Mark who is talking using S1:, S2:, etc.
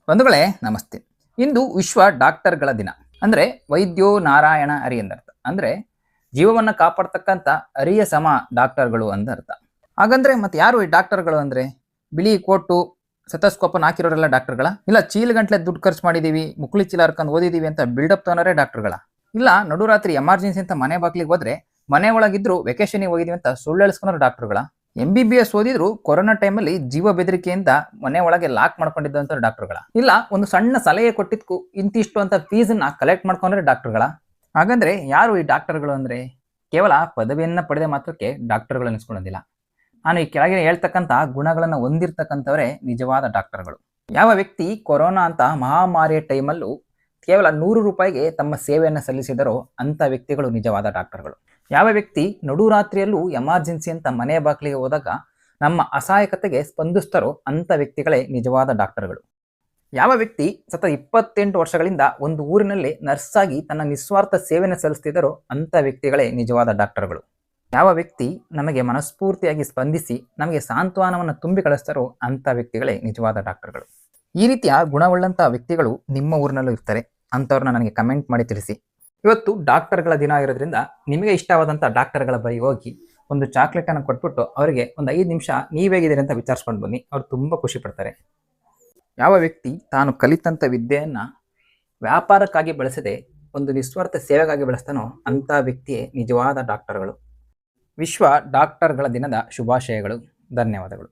S1: ಬಂಧುಗಳೇ ನಮಸ್ತೆ. ಇಂದು ವಿಶ್ವ ಡಾಕ್ಟರ್ಗಳ ದಿನ. ಅಂದ್ರೆ ವೈದ್ಯೋ ನಾರಾಯಣ ಹರಿ ಎಂದರ್ಥ. ಅಂದ್ರೆ ಜೀವವನ್ನ ಕಾಪಾಡ್ತಕ್ಕಂಥ ಹರಿಯ ಸಮ ಡಾಕ್ಟರ್ಗಳು ಅಂದರ್ಥ. ಹಾಗಂದ್ರೆ ಮತ್ತೆ ಯಾರು ಈ ಡಾಕ್ಟರ್ಗಳು ಅಂದ್ರೆ ಬಿಳಿ ಕೋಟು ಸೆತಸ್ಕೋಪನ್ ಹಾಕಿರೋರೆಲ್ಲ ಡಾಕ್ಟರ್ಗಳ? ಇಲ್ಲ ಚೀಲಗಂಟ್ಲೆ ದುಡ್ಡು ಖರ್ಚು ಮಾಡಿದೀವಿ, ಮುಕ್ಳಿ ಚೀಲ ಹರ್ಕೊಂಡು ಓದಿದೀವಿ ಅಂತ ಬಿಲ್ಡಪ್ ತಗೋನರೇ ಡಾಕ್ಟರ್ಗಳ? ಇಲ್ಲ ನಡುರಾತ್ರಿ ಎಮರ್ಜೆನ್ಸಿ ಅಂತ ಮನೆ ಬಾಗ್ಲಿಗೆ ಹೋದ್ರೆ ಮನೆ ಒಳಗಿದ್ರು ವೆಕೇಶನ್ಗೆ ಹೋಗಿದೀವಿ ಅಂತ ಸುಳ್ಳು ಹೇಳಿಸ್ಕೊಂಡ್ರೆ ಡಾಕ್ಟರ್ಗಳ? MBBS ಓದಿದ್ರು ಕೊರೋನಾ ಟೈಮಲ್ಲಿ ಜೀವ ಬೆದರಿಕೆಯಿಂದ ಮನೆ ಒಳಗೆ ಲಾಕ್ ಮಾಡ್ಕೊಂಡಿದ್ದಂತ ಡಾಕ್ಟರ್ಗಳ? ಇಲ್ಲ ಒಂದು ಸಣ್ಣ ಸಲಹೆ ಕೊಟ್ಟಿದ್ಕು ಇಂತಿಷ್ಟು ಅಂತ ಫೀಸನ್ನ ಕಲೆಕ್ಟ್ ಮಾಡ್ಕೊಂಡ್ರೆ ಡಾಕ್ಟರ್ಗಳ? ಹಾಗಂದ್ರೆ ಯಾರು ಈ ಡಾಕ್ಟರ್ಗಳು ಅಂದ್ರೆ ಕೇವಲ ಪದವಿಯನ್ನ ಪಡೆದ ಮಾತ್ರಕ್ಕೆ ಡಾಕ್ಟರ್ಗಳು ಅನಿಸ್ಕೊಳ್ಳೋದಿಲ್ಲ. ನಾನು ಈ ಕೆಳಗೆ ಹೇಳ್ತಕ್ಕಂಥ ಗುಣಗಳನ್ನು ಹೊಂದಿರತಕ್ಕಂಥವರೇ ನಿಜವಾದ ಡಾಕ್ಟರ್ಗಳು. ಯಾವ ವ್ಯಕ್ತಿ ಕೊರೋನಾ ಅಂತ ಮಹಾಮಾರಿಯ ಟೈಮಲ್ಲೂ ಕೇವಲ 100 ರೂಪಾಯಿಗೆ ತಮ್ಮ ಸೇವೆಯನ್ನು ಸಲ್ಲಿಸಿದರೋ ಅಂಥ ವ್ಯಕ್ತಿಗಳು ನಿಜವಾದ ಡಾಕ್ಟರ್ಗಳು. ಯಾವ ವ್ಯಕ್ತಿ ನಡುರಾತ್ರಿಯಲ್ಲೂ ಎಮರ್ಜೆನ್ಸಿ ಅಂತ ಮನೆ ಬಾಗಿಲಿಗೆ ಹೋದಾಗ ನಮ್ಮ ಅಸಹಾಯಕತೆಗೆ ಸ್ಪಂದಿಸ್ತಾರೋ ಅಂಥ ವ್ಯಕ್ತಿಗಳೇ ನಿಜವಾದ ಡಾಕ್ಟರ್ಗಳು. ಯಾವ ವ್ಯಕ್ತಿ ಸತ 28 ವರ್ಷಗಳಿಂದ ಒಂದು ಊರಿನಲ್ಲಿ ನರ್ಸ್ ಆಗಿ ತನ್ನ ನಿಸ್ವಾರ್ಥ ಸೇವೆಯನ್ನು ಸಲ್ಲಿಸ್ತಿದ್ದಾರೋ ಅಂಥ ವ್ಯಕ್ತಿಗಳೇ ನಿಜವಾದ ಡಾಕ್ಟರ್ಗಳು. ಯಾವ ವ್ಯಕ್ತಿ ನಮಗೆ ಮನಸ್ಫೂರ್ತಿಯಾಗಿ ಸ್ಪಂದಿಸಿ ನಮಗೆ ಸಾಂತ್ವನವನ್ನು ತುಂಬಿ ಕಳಿಸ್ತಾರೋ ಅಂಥ ವ್ಯಕ್ತಿಗಳೇ ನಿಜವಾದ ಡಾಕ್ಟರ್ಗಳು. ಈ ರೀತಿಯ ಗುಣವುಳ್ಳಂಥ ವ್ಯಕ್ತಿಗಳು ನಿಮ್ಮ ಊರಿನಲ್ಲೂ ಇರ್ತಾರೆ. ಅಂಥವ್ರನ್ನ ನನಗೆ ಕಮೆಂಟ್ ಮಾಡಿ ತಿಳಿಸಿ. ಇವತ್ತು ಡಾಕ್ಟರ್ಗಳ ದಿನ ಆಗಿರೋದ್ರಿಂದ ನಿಮಗೆ ಇಷ್ಟವಾದಂಥ ಡಾಕ್ಟರ್ಗಳ ಬಳಿ ಹೋಗಿ ಒಂದು ಚಾಕ್ಲೇಟನ್ನು ಕೊಟ್ಬಿಟ್ಟು ಅವರಿಗೆ ಒಂದು 5 ನಿಮಿಷ ನೀವೇಗಿದ್ದೀರಿ ಅಂತ ವಿಚಾರಿಸ್ಕೊಂಡು ಬನ್ನಿ. ಅವ್ರು ತುಂಬ ಖುಷಿ ಪಡ್ತಾರೆ. ಯಾವ ವ್ಯಕ್ತಿ ತಾನು ಕಲಿತಂಥ ವಿದ್ಯೆಯನ್ನು ವ್ಯಾಪಾರಕ್ಕಾಗಿ ಬಳಸದೆ ಒಂದು ನಿಸ್ವಾರ್ಥ ಸೇವೆಗಾಗಿ ಬಳಸ್ತಾನೋ ಅಂಥ ವ್ಯಕ್ತಿಯೇ ನಿಜವಾದ ಡಾಕ್ಟರ್ಗಳು. ವಿಶ್ವ ಡಾಕ್ಟರ್ಗಳ ದಿನದ ಶುಭಾಶಯಗಳು. ಧನ್ಯವಾದಗಳು.